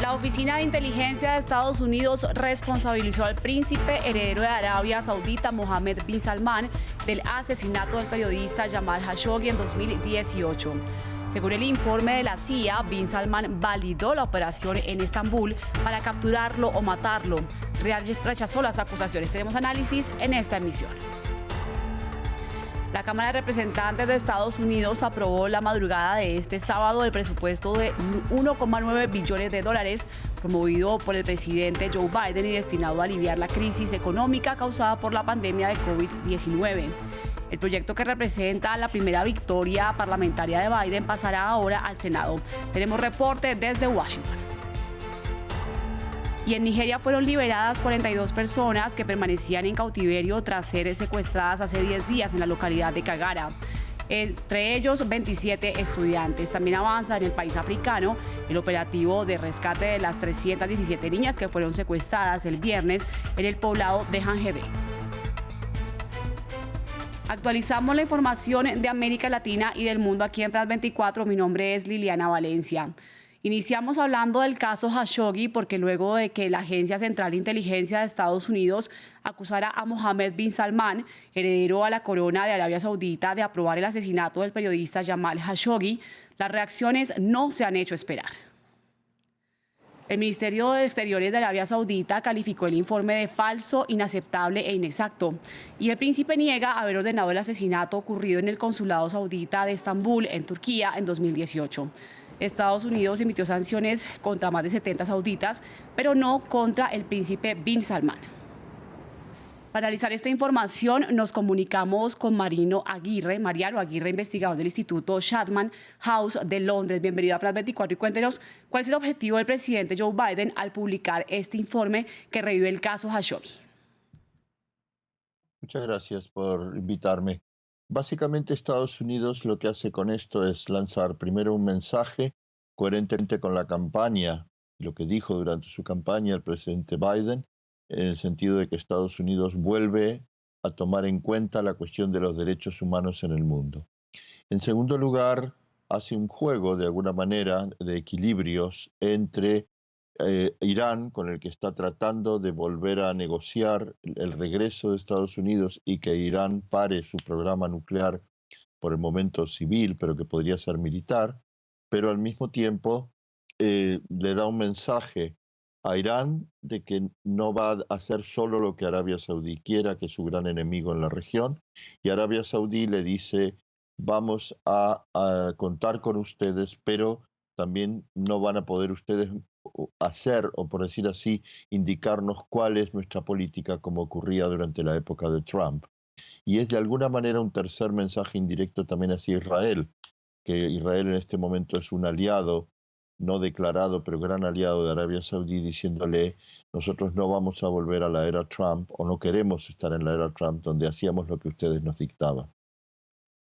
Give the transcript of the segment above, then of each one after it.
La Oficina de Inteligencia de Estados Unidos responsabilizó al príncipe heredero de Arabia Saudita, Mohammed bin Salman, del asesinato del periodista Jamal Khashoggi en 2018. Según el informe de la CIA, bin Salman validó la operación en Estambul para capturarlo o matarlo. Riad rechazó las acusaciones. Tenemos análisis en esta emisión. La Cámara de Representantes de Estados Unidos aprobó la madrugada de este sábado el presupuesto de 1,9 billones de dólares promovido por el presidente Joe Biden y destinado a aliviar la crisis económica causada por la pandemia de COVID-19. El proyecto, que representa la primera victoria parlamentaria de Biden, pasará ahora al Senado. Tenemos reporte desde Washington. Y en Nigeria fueron liberadas 42 personas que permanecían en cautiverio tras ser secuestradas hace 10 días en la localidad de Kagara. Entre ellos 27 estudiantes. También avanza en el país africano el operativo de rescate de las 317 niñas que fueron secuestradas el viernes en el poblado de Janjebe. Actualizamos la información de América Latina y del mundo aquí en RAD 24. Mi nombre es Liliana Valencia. Iniciamos hablando del caso Khashoggi porque luego de que la Agencia Central de Inteligencia de Estados Unidos acusara a Mohammed bin Salman, heredero a la corona de Arabia Saudita, de aprobar el asesinato del periodista Jamal Khashoggi, las reacciones no se han hecho esperar. El Ministerio de Exteriores de Arabia Saudita calificó el informe de falso, inaceptable e inexacto. Y el príncipe niega haber ordenado el asesinato ocurrido en el consulado saudita de Estambul, en Turquía, en 2018. Estados Unidos emitió sanciones contra más de 70 sauditas, pero no contra el príncipe bin Salman. Para analizar esta información nos comunicamos con Mariano Aguirre, investigador del Instituto Chatham House de Londres. Bienvenido a RAD 24 y cuéntenos cuál es el objetivo del presidente Joe Biden al publicar este informe que revive el caso Khashoggi. Muchas gracias por invitarme. Básicamente Estados Unidos lo que hace con esto es lanzar primero un mensaje coherente con la campaña, lo que dijo durante su campaña el presidente Biden, en el sentido de que Estados Unidos vuelve a tomar en cuenta la cuestión de los derechos humanos en el mundo. En segundo lugar, hace un juego de alguna manera de equilibrios entre Irán, con el que está tratando de volver a negociar el regreso de Estados Unidos y que Irán pare su programa nuclear por el momento civil, pero que podría ser militar, pero al mismo tiempo le da un mensaje a Irán de que no va a hacer solo lo que Arabia Saudí quiera, que es su gran enemigo en la región, y Arabia Saudí le dice: vamos a contar con ustedes, pero también no van a poder ustedes hacer, o por decir así, indicarnos cuál es nuestra política, como ocurría durante la época de Trump. Y es de alguna manera un tercer mensaje indirecto también hacia Israel, que Israel en este momento es un aliado, no declarado, pero gran aliado de Arabia Saudí, diciéndole: nosotros no vamos a volver a la era Trump, o no queremos estar en la era Trump, donde hacíamos lo que ustedes nos dictaban.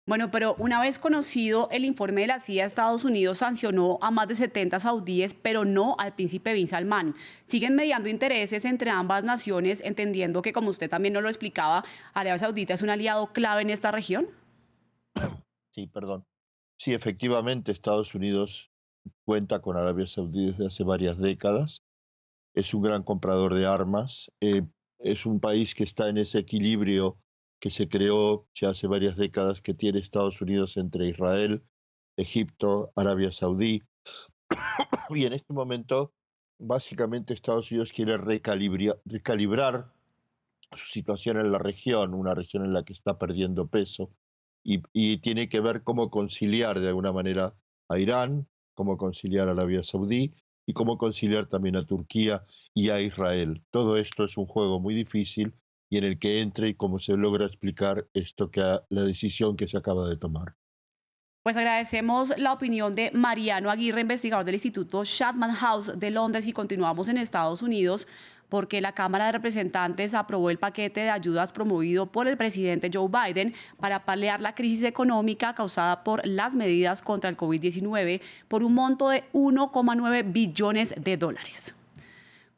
Bueno, pero una vez conocido el informe de la CIA, Estados Unidos sancionó a más de 70 saudíes, pero no al príncipe bin Salman. ¿Siguen mediando intereses entre ambas naciones, entendiendo que, como usted también nos lo explicaba, Arabia Saudita es un aliado clave en esta región? Sí, perdón. Sí, efectivamente, Estados Unidos cuenta con Arabia Saudí desde hace varias décadas. Es un gran comprador de armas. Es un país que está en ese equilibrio que se creó ya hace varias décadas, que tiene Estados Unidos entre Israel, Egipto, Arabia Saudí. Y en este momento, básicamente, Estados Unidos quiere recalibrar su situación en la región, una región en la que está perdiendo peso, y tiene que ver cómo conciliar de alguna manera a Irán, cómo conciliar a Arabia Saudí y cómo conciliar también a Turquía y a Israel. Todo esto es un juego muy difícil y en el que entre y cómo se logra explicar la decisión que se acaba de tomar. Pues agradecemos la opinión de Mariano Aguirre, investigador del Instituto Chatham House de Londres, y continuamos en Estados Unidos porque la Cámara de Representantes aprobó el paquete de ayudas promovido por el presidente Joe Biden para paliar la crisis económica causada por las medidas contra el COVID-19 por un monto de 1,9 billones de dólares.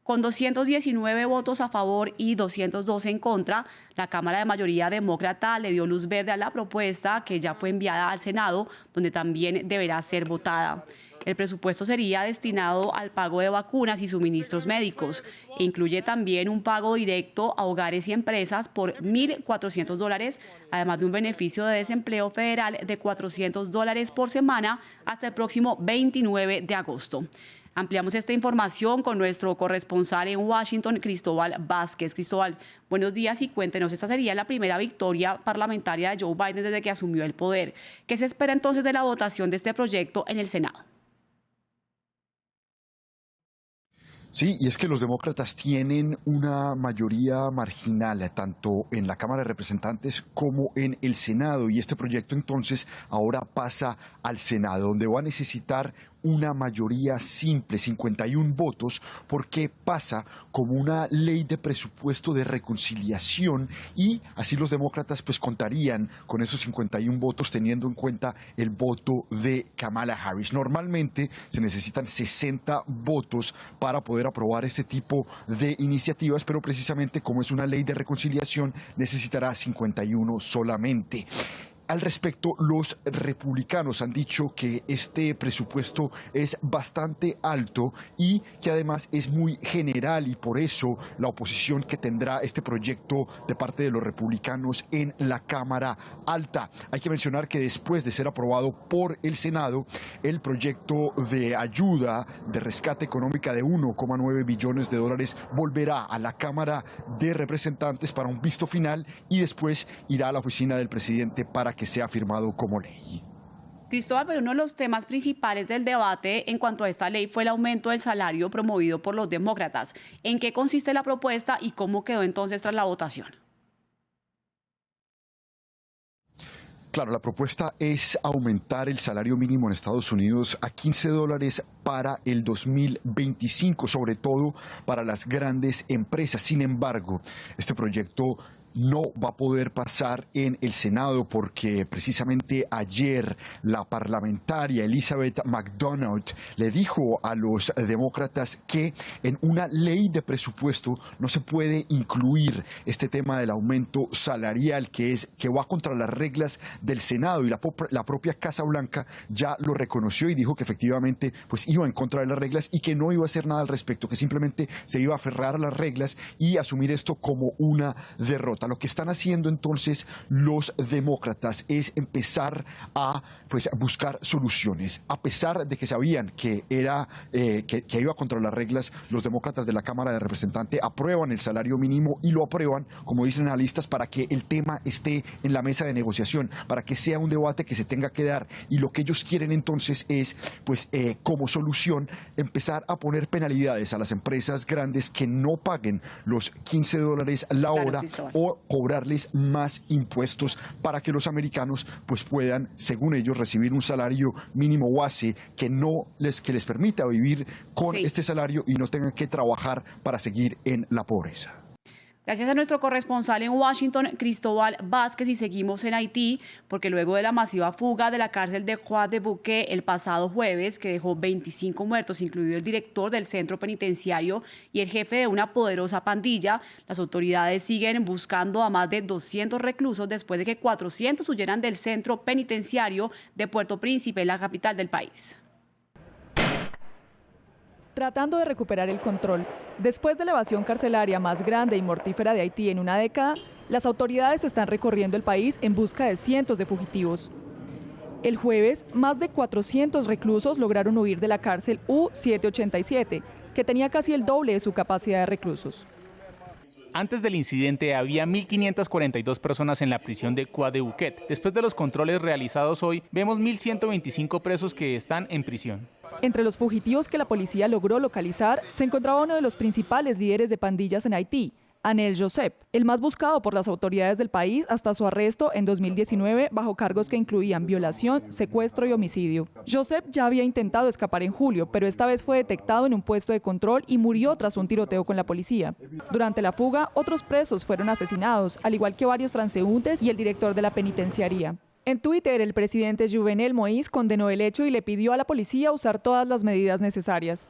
Con 219 votos a favor y 212 en contra, la Cámara de mayoría demócrata le dio luz verde a la propuesta, que ya fue enviada al Senado, donde también deberá ser votada. El presupuesto sería destinado al pago de vacunas y suministros médicos e incluye también un pago directo a hogares y empresas por $1.400, además de un beneficio de desempleo federal de $400 por semana hasta el próximo 29 de agosto. Ampliamos esta información con nuestro corresponsal en Washington, Cristóbal Vázquez. Cristóbal, buenos días y cuéntenos, esta sería la primera victoria parlamentaria de Joe Biden desde que asumió el poder. ¿Qué se espera entonces de la votación de este proyecto en el Senado? Sí, y es que los demócratas tienen una mayoría marginal tanto en la Cámara de Representantes como en el Senado, y este proyecto entonces ahora pasa al Senado, donde va a necesitar una mayoría simple, 51 votos, porque pasa como una ley de presupuesto de reconciliación, y así los demócratas pues contarían con esos 51 votos teniendo en cuenta el voto de Kamala Harris. Normalmente se necesitan 60 votos para poder aprobar este tipo de iniciativas, pero precisamente como es una ley de reconciliación necesitará 51 solamente. Al respecto, los republicanos han dicho que este presupuesto es bastante alto y que además es muy general, y por eso la oposición que tendrá este proyecto de parte de los republicanos en la Cámara Alta. Hay que mencionar que después de ser aprobado por el Senado, el proyecto de ayuda de rescate económica de $1,9 billones volverá a la Cámara de Representantes para un visto final y después irá a la oficina del presidente para que sea firmado como ley. Cristóbal, pero uno de los temas principales del debate en cuanto a esta ley fue el aumento del salario promovido por los demócratas. ¿En qué consiste la propuesta y cómo quedó entonces tras la votación? Claro, la propuesta es aumentar el salario mínimo en Estados Unidos a $15 para el 2025, sobre todo para las grandes empresas. Sin embargo, este proyecto no va a poder pasar en el Senado porque precisamente ayer la parlamentaria Elizabeth McDonald le dijo a los demócratas que en una ley de presupuesto no se puede incluir este tema del aumento salarial que va contra las reglas del Senado, y la propia Casa Blanca ya lo reconoció y dijo que efectivamente pues iba en contra de las reglas y que no iba a hacer nada al respecto, que simplemente se iba a aferrar a las reglas y asumir esto como una derrota. Lo que están haciendo entonces los demócratas es empezar a buscar soluciones. A pesar de que sabían que iba contra las reglas, los demócratas de la Cámara de Representantes aprueban el salario mínimo y lo aprueban, como dicen analistas, para que el tema esté en la mesa de negociación, para que sea un debate que se tenga que dar. Y lo que ellos quieren entonces es, como solución, empezar a poner penalidades a las empresas grandes que no paguen los $15 la hora, o cobrarles más impuestos para que los americanos puedan, según ellos, recibir un salario mínimo base que les permita vivir con este salario y no tengan que trabajar para seguir en la pobreza. Gracias a nuestro corresponsal en Washington, Cristóbal Vázquez, y seguimos en Haití, porque luego de la masiva fuga de la cárcel de Croix de Bouquet el pasado jueves, que dejó 25 muertos, incluido el director del centro penitenciario y el jefe de una poderosa pandilla, las autoridades siguen buscando a más de 200 reclusos después de que 400 huyeran del centro penitenciario de Puerto Príncipe, la capital del país. Tratando de recuperar el control. Después de la evasión carcelaria más grande y mortífera de Haití en una década, las autoridades están recorriendo el país en busca de cientos de fugitivos. El jueves, más de 400 reclusos lograron huir de la cárcel U-787, que tenía casi el doble de su capacidad de reclusos. Antes del incidente había 1.542 personas en la prisión de Croix de Bouquet. Después de los controles realizados hoy, vemos 1.125 presos que están en prisión. Entre los fugitivos que la policía logró localizar se encontraba uno de los principales líderes de pandillas en Haití, Anel Joseph, el más buscado por las autoridades del país hasta su arresto en 2019 bajo cargos que incluían violación, secuestro y homicidio. Joseph ya había intentado escapar en julio, pero esta vez fue detectado en un puesto de control y murió tras un tiroteo con la policía. Durante la fuga, otros presos fueron asesinados, al igual que varios transeúntes y el director de la penitenciaría. En Twitter, el presidente Jovenel Moïse condenó el hecho y le pidió a la policía usar todas las medidas necesarias.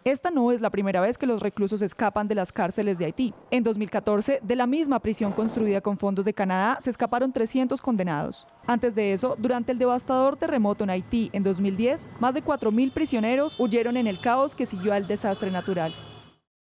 Esta no es la primera vez que los reclusos escapan de las cárceles de Haití. En 2014, de la misma prisión construida con fondos de Canadá, se escaparon 300 condenados. Antes de eso, durante el devastador terremoto en Haití en 2010, más de 4.000 prisioneros huyeron en el caos que siguió al desastre natural.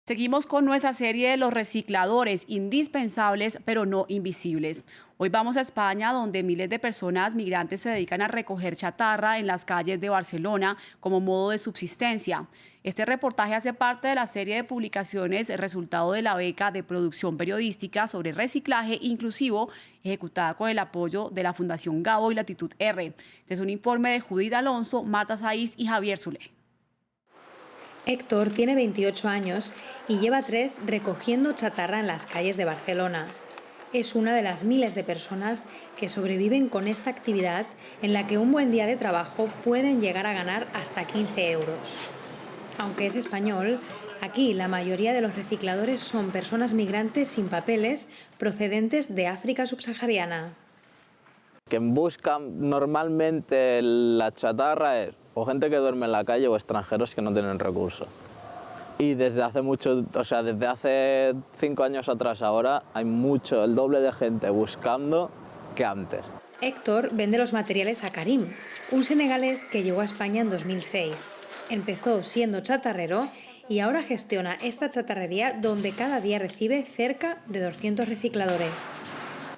Seguimos con nuestra serie de los recicladores, indispensables pero no invisibles. Hoy vamos a España, donde miles de personas migrantes se dedican a recoger chatarra en las calles de Barcelona como modo de subsistencia. Este reportaje hace parte de la serie de publicaciones resultado de la beca de producción periodística sobre reciclaje inclusivo, ejecutada con el apoyo de la Fundación Gabo y Latitud R. Este es un informe de Judith Alonso, Marta Saiz y Javier Zulé. Héctor tiene 28 años y lleva 3 recogiendo chatarra en las calles de Barcelona. Es una de las miles de personas que sobreviven con esta actividad en la que un buen día de trabajo pueden llegar a ganar hasta 15 euros. Aunque es español, aquí la mayoría de los recicladores son personas migrantes sin papeles procedentes de África subsahariana. Quien busca normalmente la chatarra es o gente que duerme en la calle o extranjeros que no tienen recursos. Y desde hace mucho, desde hace 5 años atrás ahora, hay el doble de gente buscando que antes. Héctor vende los materiales a Karim, un senegalés que llegó a España en 2006. Empezó siendo chatarrero y ahora gestiona esta chatarrería donde cada día recibe cerca de 200 recicladores.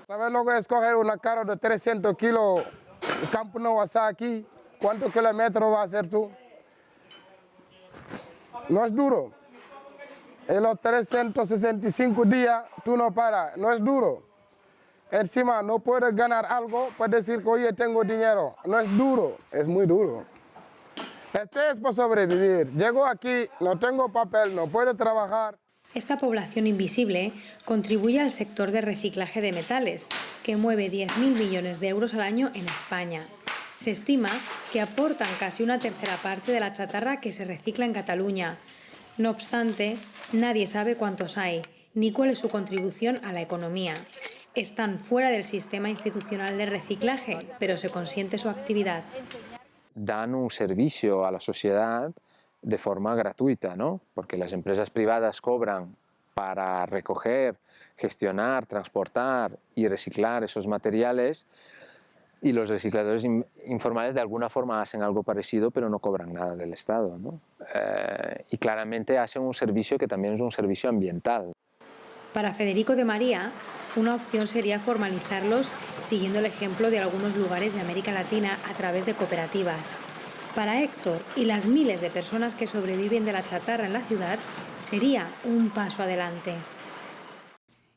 ¿Sabes lo que es coger una carga de 300 kilos, Campo Nou hasta aquí? ¿Cuántos kilómetros vas a hacer tú? No es duro. En los 365 días tú no paras, no es duro. Encima no puedes ganar algo, puedes decir que oye tengo dinero. No es duro, es muy duro. Este es para sobrevivir. Llego aquí, no tengo papel, no puedo trabajar. Esta población invisible contribuye al sector de reciclaje de metales, que mueve 10.000 millones de euros al año en España. Se estima que aportan casi una tercera parte de la chatarra que se recicla en Cataluña. No obstante, nadie sabe cuántos hay, ni cuál es su contribución a la economía. Están fuera del sistema institucional de reciclaje, pero se consiente su actividad. Dan un servicio a la sociedad de forma gratuita, ¿no? Porque las empresas privadas cobran para recoger, gestionar, transportar y reciclar esos materiales, y los recicladores informales de alguna forma hacen algo parecido, pero no cobran nada del Estado, ¿no? Y claramente hacen un servicio que también es un servicio ambiental. Para Federico de María, una opción sería formalizarlos siguiendo el ejemplo de algunos lugares de América Latina a través de cooperativas. Para Héctor y las miles de personas que sobreviven de la chatarra en la ciudad, sería un paso adelante.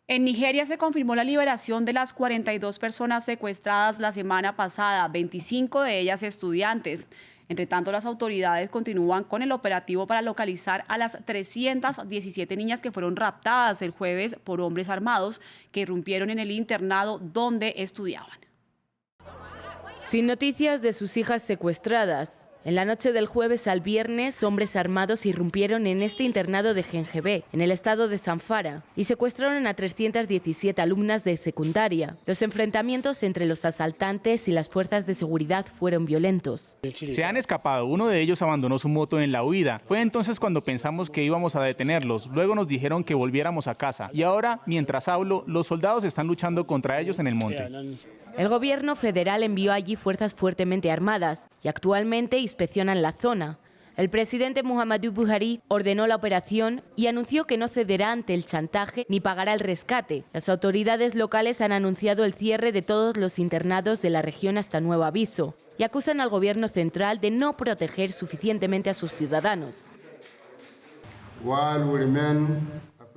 En Nigeria se confirmó la liberación de las 42 personas secuestradas la semana pasada, 25 de ellas estudiantes. Entre tanto, las autoridades continúan con el operativo para localizar a las 317 niñas que fueron raptadas el jueves por hombres armados que irrumpieron en el internado donde estudiaban. Sin noticias de sus hijas secuestradas, en la noche del jueves al viernes, hombres armados irrumpieron en este internado de Gengebé, en el estado de Zamfara, y secuestraron a 317 alumnas de secundaria. Los enfrentamientos entre los asaltantes y las fuerzas de seguridad fueron violentos. Se han escapado, uno de ellos abandonó su moto en la huida. Fue entonces cuando pensamos que íbamos a detenerlos, luego nos dijeron que volviéramos a casa. Y ahora, mientras hablo, los soldados están luchando contra ellos en el monte. El gobierno federal envió allí fuerzas fuertemente armadas y actualmente inspeccionan la zona. El presidente Muhammadu Buhari ordenó la operación y anunció que no cederá ante el chantaje ni pagará el rescate. Las autoridades locales han anunciado el cierre de todos los internados de la región hasta nuevo aviso y acusan al gobierno central de no proteger suficientemente a sus ciudadanos.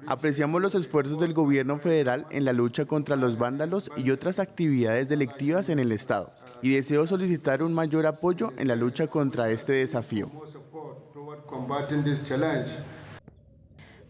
Apreciamos los esfuerzos del gobierno federal en la lucha contra los vándalos y otras actividades delictivas en el estado y deseo solicitar un mayor apoyo en la lucha contra este desafío.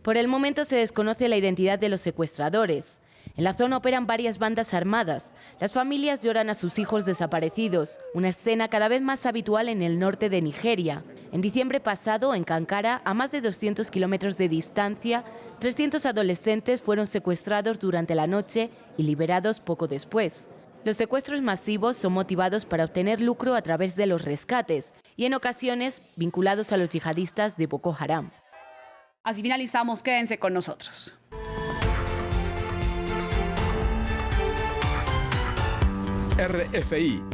Por el momento se desconoce la identidad de los secuestradores. En la zona operan varias bandas armadas. Las familias lloran a sus hijos desaparecidos, una escena cada vez más habitual en el norte de Nigeria. En diciembre pasado, en Kankara, a más de 200 kilómetros de distancia, 300 adolescentes fueron secuestrados durante la noche y liberados poco después. Los secuestros masivos son motivados para obtener lucro a través de los rescates y en ocasiones vinculados a los yihadistas de Boko Haram. Así finalizamos, quédense con nosotros. RFI